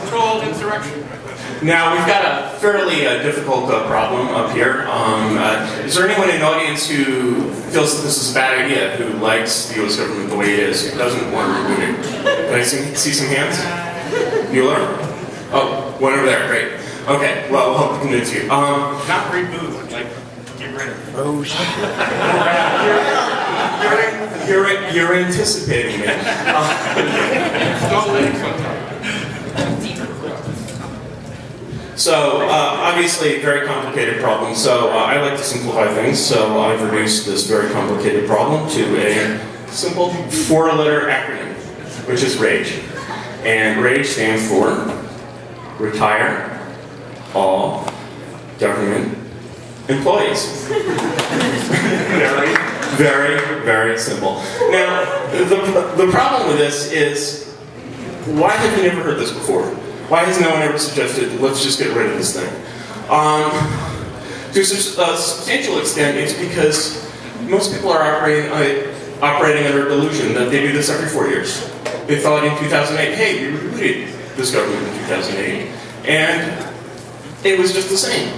controlled insurrection. Now, we've got a fairly difficult problem up here. Is there anyone in the audience who feels that this is a bad idea, who likes the US government the way it is, who doesn't want to reboot it? Can I see some hands? Bueller? Oh, one over there, great. Okay, well, we'll hope to convince you. Not reboot, like get rid of it. Oh, shit. You're anticipating me. So, obviously, very complicated problem. So, I like to simplify things. So, I've reduced this very complicated problem to a simple four-letter acronym, which is RAGE. And RAGE stands for Retire All Government Employees. Very, very simple. Now, the problem with this is, why have you never heard this before? Why has no one ever suggested, let's just get rid of this thing? To a substantial extent, it's because most people are operating under a delusion that they do this every 4 years. They thought in 2008, hey, we rebooted this government in 2008. And it was just the same.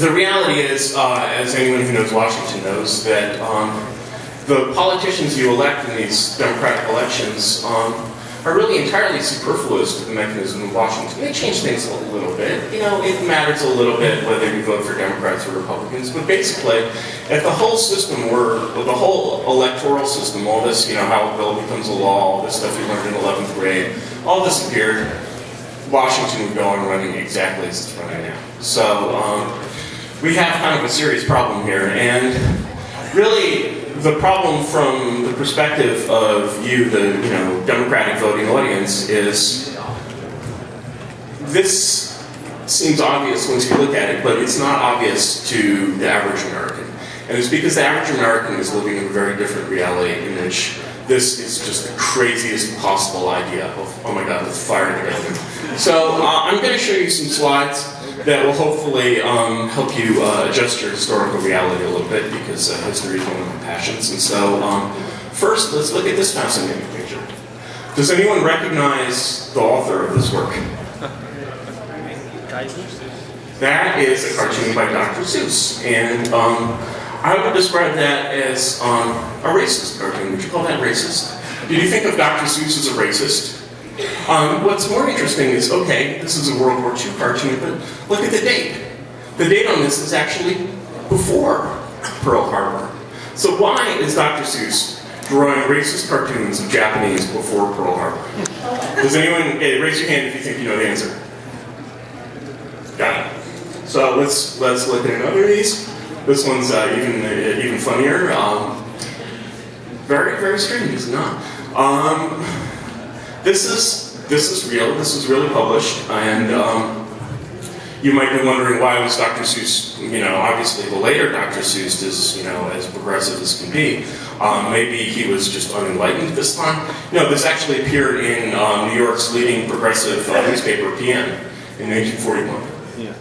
The reality is, as anyone who knows Washington knows, that the politicians you elect in these democratic elections are really entirely superfluous to the mechanism in Washington. They change things a little bit. You know, it matters a little bit whether you vote for Democrats or Republicans, but basically, if the whole system were, the whole electoral system, all this, you know, how a bill becomes a law, all this stuff you learned in 11th grade, all disappeared, Washington would go on running exactly as it's running now. So, we have kind of a serious problem here, and really, the problem from the perspective of you, the Democratic voting audience, is this seems obvious once you look at it, but it's not obvious to the average American. And it's because the average American is living in a very different reality in which this is just the craziest possible idea of, oh my God, let's fire it together. So I'm going to show you some slides that will hopefully help you adjust your historical reality a little bit, because history is one of my passions. And so first, let's look at this fascinating picture. Does anyone recognize the author of this work? That is a cartoon by Dr. Seuss. And I would describe that as a racist cartoon. Would you call that racist? Did you think of Dr. Seuss as a racist? What's more interesting is, okay, this is a World War II cartoon, but look at the date. The date on this is actually before Pearl Harbor. So why is Dr. Seuss drawing racist cartoons of Japanese before Pearl Harbor? Does anyone, raise your hand if you think you know the answer. Got it. So let's look at another of these. This one's even funnier. Very, very strange, is it not? This is real. This is really published, and you might be wondering why was Dr. Seuss, obviously the later Dr. Seuss is, as progressive as can be. Maybe he was just unenlightened this time. No, this actually appeared in New York's leading progressive newspaper, PM, in 1941. Yeah.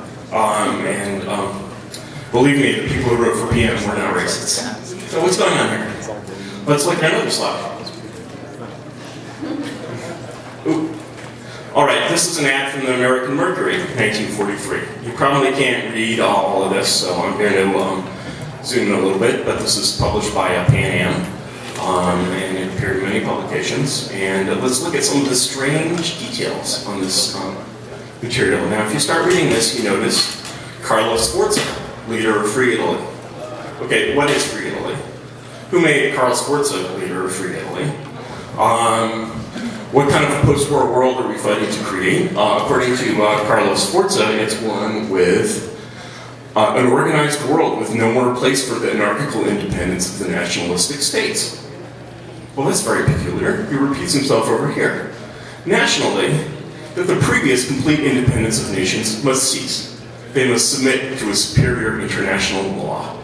Believe me, the people who wrote for PM were not racists. So what's going on here? Let's look at another slide. Ooh. All right, this is an ad from the American Mercury, 1943. You probably can't read all of this, so I'm going to zoom in a little bit, but this is published by Pan Am, and it appeared in many publications. And let's look at some of the strange details on this material. Now, if you start reading this, you notice Carlo Sforza, leader of Free Italy. Okay, what is Free Italy? Who made Carlo Sforza leader of Free Italy? What kind of a post-war world are we fighting to create? According to Carlo Sforza, it's one with an organized world with no more place for the anarchical independence of the nationalistic states. Well, that's very peculiar. He repeats himself over here. Nationally, that the previous complete independence of nations must cease. They must submit to a superior international law.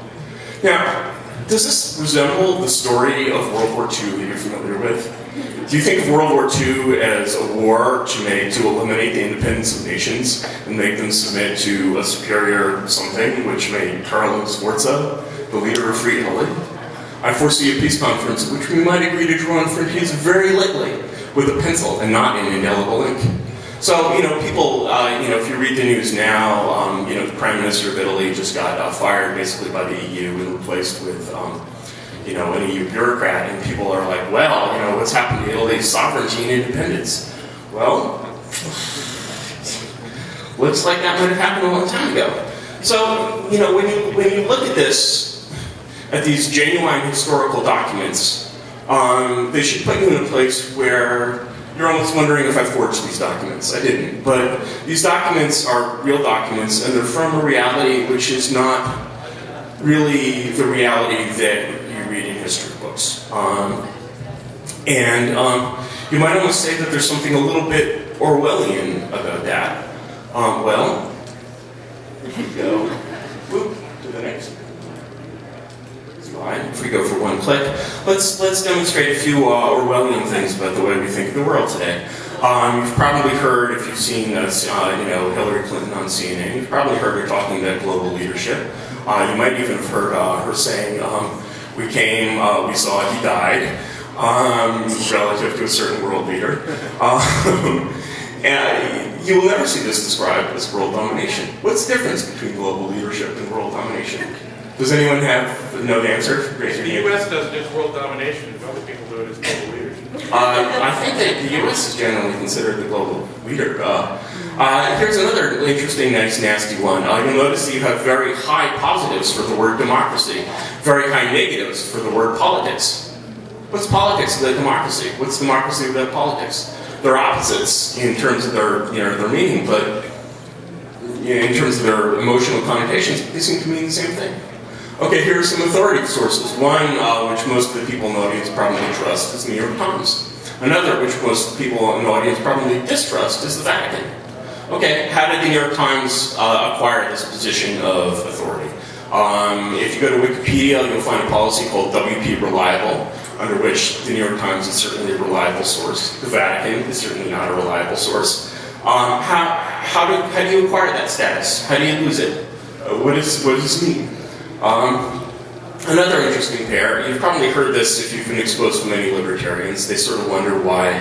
Now, does this resemble the story of World War II that you're familiar with? Do you think of World War II as a war to eliminate the independence of nations and make them submit to a superior something, which made Carlo Sforza the leader of Free Italy? I foresee a peace conference at which we might agree to draw on frontiers very lightly with a pencil and not in indelible ink. So, people, if you read the news now, the Prime Minister of Italy just got fired basically by the EU and replaced with, an EU bureaucrat, and people are like, well, what's happened to Italy's sovereignty and independence? Well, looks like that might have happened a long time ago. So, when you look at this, at these genuine historical documents, they should put you in a place where you're almost wondering if I forged these documents. I didn't. But these documents are real documents, and they're from a reality which is not really the reality that you read in history books. You might almost say that there's something a little bit Orwellian about that. Well, if we go to the next slide, if we go for one click, let's demonstrate a few Orwellian things about the way we think of the world today. You've probably heard, if you've seen Hillary Clinton on CNN, you've probably heard her talking about global leadership. You might even have heard her saying, we came, we saw, he died, relative to a certain world leader. And you will never see this described as world domination. What's the difference between global leadership and world domination? Does anyone know the answer? The U.S. does it as world domination, if other people do it as global leadership. I think that the U.S. is generally considered the global leader. Here's another interesting, nice, nasty one. You'll notice that you have very high positives for the word democracy, very high negatives for the word politics. What's politics without democracy? What's democracy without politics? They're opposites in terms of their meaning, but in terms of their emotional connotations, they seem to mean the same thing. Okay, here are some authority sources. One, which most of the people in the audience probably trust, is the New York Times. Another, which most people in the audience probably distrust, is the Vatican. Okay, how did the New York Times acquire this position of authority? If you go to Wikipedia, you'll find a policy called WP Reliable, under which the New York Times is certainly a reliable source. The Vatican is certainly not a reliable source. How do you acquire that status? How do you lose it? What does this mean? Another interesting pair, you've probably heard this if you've been exposed to many libertarians. They sort of wonder why,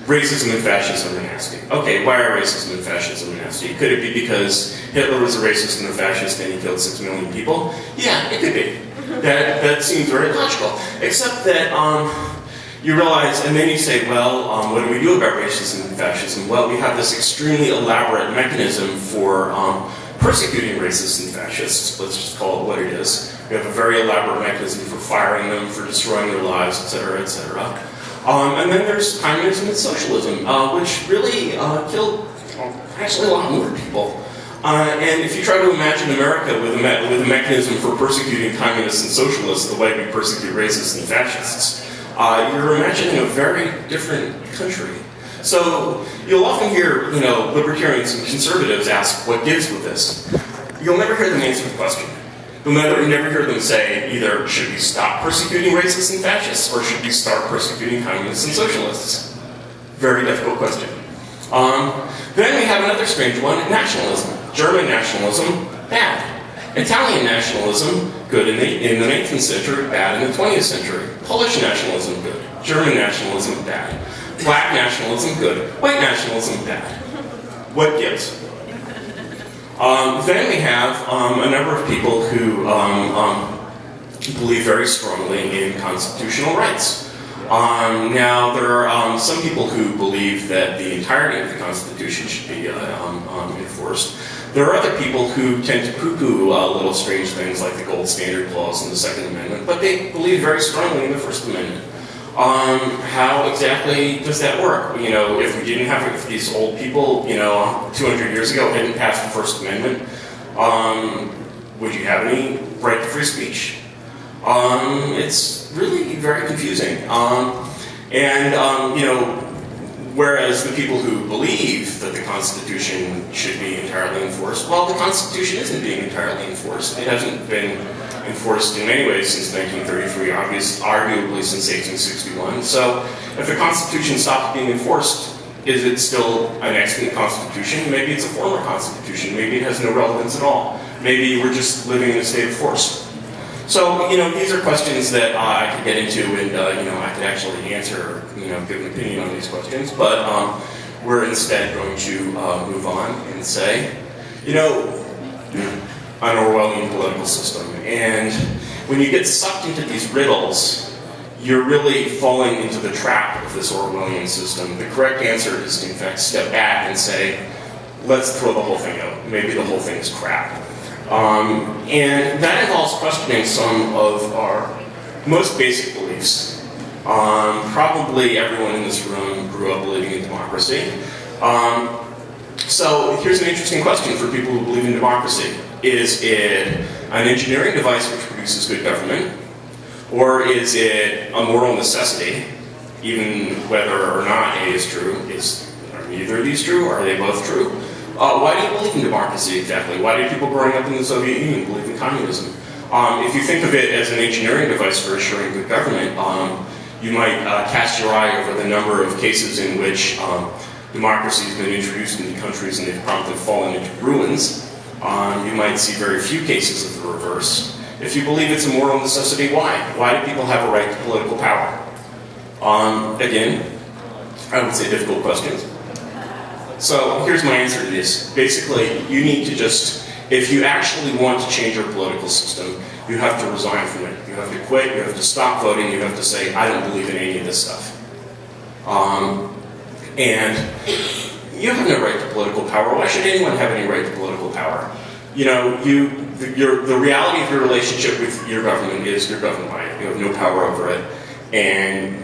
racism and fascism are nasty. Okay, why are racism and fascism nasty? Could it be because Hitler was a racist and a fascist and he killed 6 million people? Yeah, it could be. That seems very logical. Except that you realize, and then you say, well, what do we do about racism and fascism? Well, we have this extremely elaborate mechanism for persecuting racists and fascists. Let's just call it what it is. We have a very elaborate mechanism for firing them, for destroying their lives, etc., etc. And then there's communism and socialism, which really killed actually a lot more people. And if you try to imagine America with a mechanism for persecuting communists and socialists the way we persecute racists and fascists, you're imagining a very different country. So you'll often hear, libertarians and conservatives ask, what gives with this? You'll never hear them answer the question. You'll never hear them say either, should we stop persecuting racists and fascists, or should we start persecuting communists and socialists? Very difficult question. Then we have another strange one, nationalism. German nationalism, bad. Italian nationalism, good in the 19th century, bad in the 20th century. Polish nationalism, good. German nationalism, bad. Black nationalism, good. White nationalism, bad. What gives? Then we have a number of people who believe very strongly in constitutional rights. Now, there are some people who believe that the entirety of the Constitution should be enforced. There are other people who tend to poo-poo little strange things like the gold standard clause in the Second Amendment, but they believe very strongly in the First Amendment. How exactly does that work? If we didn't have, if these old people, 200 years ago hadn't passed the First Amendment, would you have any right to free speech? It's really very confusing. Whereas the people who believe that the Constitution should be entirely enforced, well, the Constitution isn't being entirely enforced. It hasn't been enforced in many ways since 1933, arguably since 1861. So if the Constitution stopped being enforced, is it still an excellent Constitution? Maybe it's a former Constitution. Maybe it has no relevance at all. Maybe we're just living in a state of force. So, these are questions that I could get into, and I could actually answer, give an opinion on these questions. But we're instead going to move on and say, an Orwellian political system. And when you get sucked into these riddles, you're really falling into the trap of this Orwellian system. The correct answer is to, in fact, step back and say, let's throw the whole thing out. Maybe the whole thing is crap. And that involves questioning some of our most basic beliefs. Probably everyone in this room grew up believing in democracy. So here's an interesting question for people who believe in democracy. Is it an engineering device which produces good government? Or is it a moral necessity, even whether or not A is true? Are neither of these true? Are they both true? Why do you believe in democracy exactly? Why do people growing up in the Soviet Union believe in communism? If you think of it as an engineering device for assuring good government, you might cast your eye over the number of cases in which democracy has been introduced into countries and they've promptly fallen into ruins. You might see very few cases of the reverse. If you believe it's a moral necessity, why? Why do people have a right to political power? Again, I would say difficult questions. So here's my answer to this. Basically, you need to just, if you actually want to change your political system, you have to resign from it. You have to quit, you have to stop voting, you have to say, I don't believe in any of this stuff. And you have no right to political power. Why should anyone have any right to political power? The reality of your relationship with your government is you're governed by it. You have no power over it. And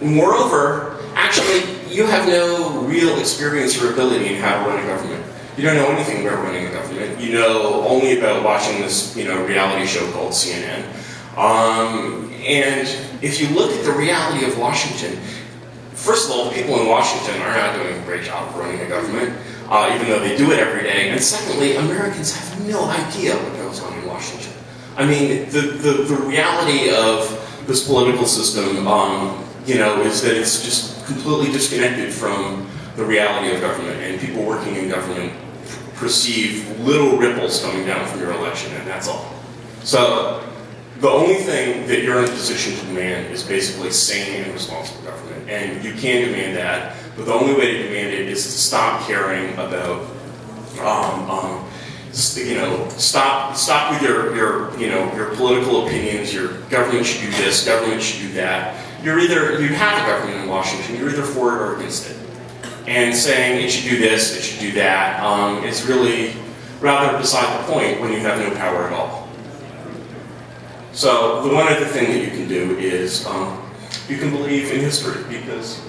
moreover, actually, you have no real experience or ability in how to run a government. You don't know anything about running a government. You know only about watching this, reality show called CNN. And if you look at the reality of Washington, first of all, the people in Washington are not doing a great job of running a government, even though they do it every day. And secondly, Americans have no idea what goes on in Washington. I mean, the reality of this political system, is that it's just completely disconnected from the reality of government, and people working in government perceive little ripples coming down from your election, and that's all. So the only thing that you're in a position to demand is basically sane and responsible government, and you can demand that, but the only way to demand it is to stop caring about, stop with your political opinions. Your government should do this, government should do that. You have a government in Washington, you're either for it or against it. And saying it should do this, it should do that, is really rather beside the point when you have no power at all. So the one other thing that you can do is you can believe in history, because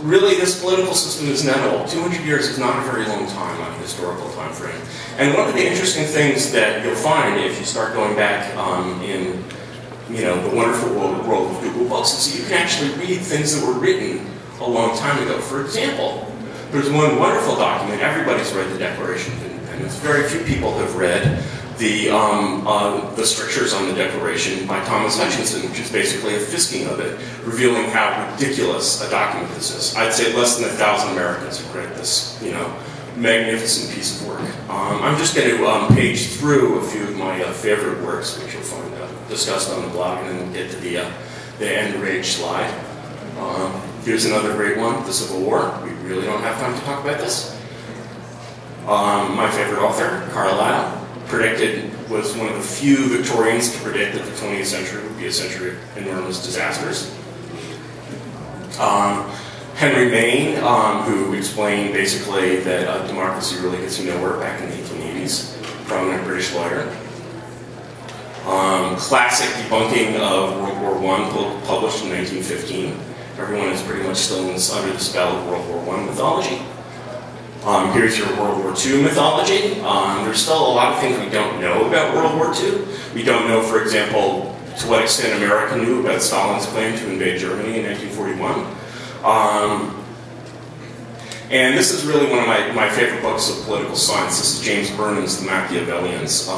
really this political system is not old. 200 years is not a very long time on a historical time frame. And one of the interesting things that you'll find if you start going back in the wonderful world of Google Books is that you can actually read things that were written a long time ago. For example, there's one wonderful document. Everybody's read the Declaration of Independence. Very few people have read the strictures on the Declaration by Thomas Hutchinson, which is basically a fisking of it, revealing how ridiculous a document this is. I'd say less than 1,000 Americans have read this, magnificent piece of work. I'm just going to page through a few of my favorite works, which you'll find discussed on the blog, and then we'll get to the end rage slide. Here's another great one, The Civil War. We really don't have time to talk about this. My favorite author, Carlyle, was one of the few Victorians to predict that the 20th century would be a century of enormous disasters. Henry Maine, who explained basically that democracy really gets you nowhere back in the 1880s, prominent British lawyer. Classic debunking of World War I, published in 1915. Everyone is pretty much still under the spell of World War I mythology. Here's your World War II mythology. There's still a lot of things we don't know about World War II. We don't know, for example, to what extent America knew about Stalin's claim to invade Germany in 1941. And this is really one of my favorite books of political science. This is James Burnham's The Machiavellians,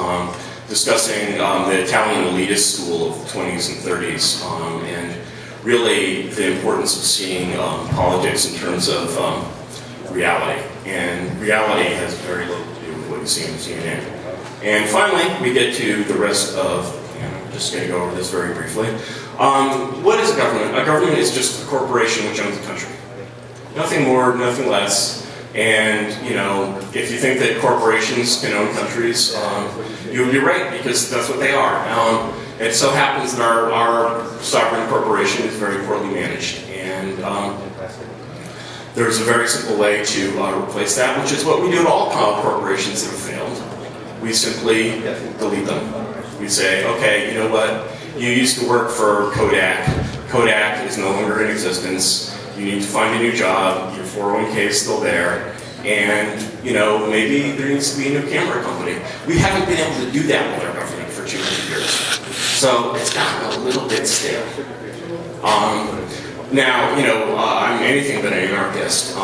discussing the Italian elitist school of the 20s and 30s, and really the importance of seeing politics in terms of reality. And reality has very little to do with what you see on CNN. And finally, we get to the rest of, I'm just going to go over this very briefly. What is a government? A government is just a corporation which owns a country. Nothing more, nothing less. And, if you think that corporations can own countries, you would be right, because that's what they are. It so happens that our sovereign corporation is very poorly managed. And there's a very simple way to replace that, which is what we do to all corporations that have failed. We simply delete them. We say, okay, you know what? You used to work for Kodak. Kodak is no longer in existence. You need to find a new job. Your 401k is still there. And, maybe there needs to be a new camera company. We haven't been able to do that with our government for 200 years. So it's gotten a little bit stale. Now, I'm anything but an anarchist.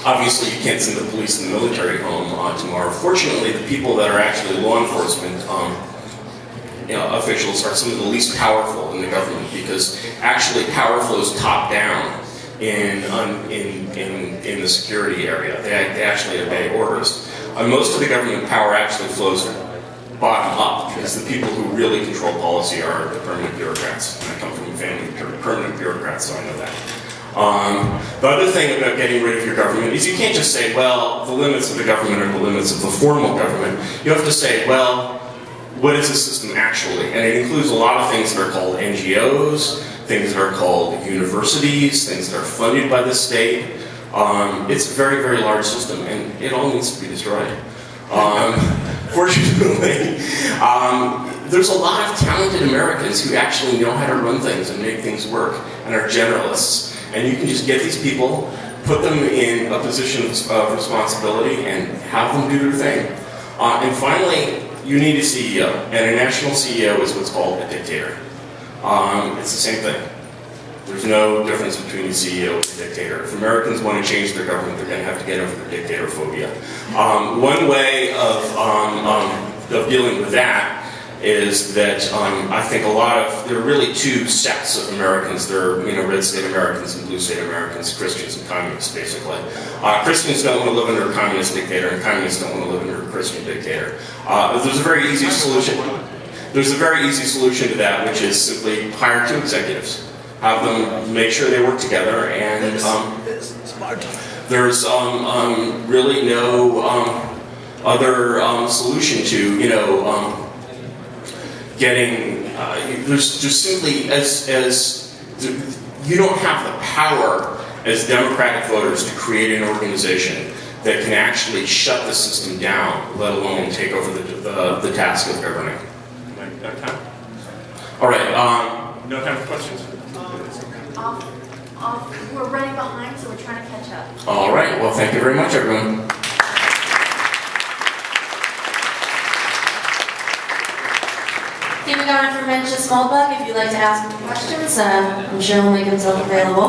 Obviously you can't send the police and the military home tomorrow. Fortunately, the people that are actually law enforcement officials are some of the least powerful in the government, because actually power flows top down in the security area. They actually obey orders. Most of the government power actually flows bottom up, because the people who really control policy are the permanent bureaucrats. And I come from a family of permanent bureaucrats, so I know that. The other thing about getting rid of your government is you can't just say, well, the limits of the government are the limits of the formal government. You have to say, well, what is the system actually? And it includes a lot of things that are called NGOs, things that are called universities, things that are funded by the state. It's a very, very large system, and it all needs to be destroyed. Fortunately, there's a lot of talented Americans who actually know how to run things and make things work, and are generalists. And you can just get these people, put them in a position of responsibility, and have them do their thing. And finally, you need a CEO, and a national CEO is what's called a dictator. It's the same thing. There's no difference between a CEO and a dictator. If Americans want to change their government, they're going to have to get over their dictator phobia. One way of dealing with that is that I think there are really two sects of Americans. There are red state Americans and blue state Americans, Christians and communists, basically. Christians don't want to live under a communist dictator, and communists don't want to live under a Christian dictator. There's a very easy solution. There's a very easy solution to that, which is simply hire two executives. Have them make sure they work together, and there's really no other solution to getting. There's just simply as you don't have the power as Democratic voters to create an organization that can actually shut the system down, let alone take over the task of governing. Am I out of time? All right. No time for questions. We're running behind, so we're trying to catch up. All right. Well, thank you very much, everyone. Keep it going for Mencius Moldbug. If you'd like to ask him questions, I'm sure he'll make himself available.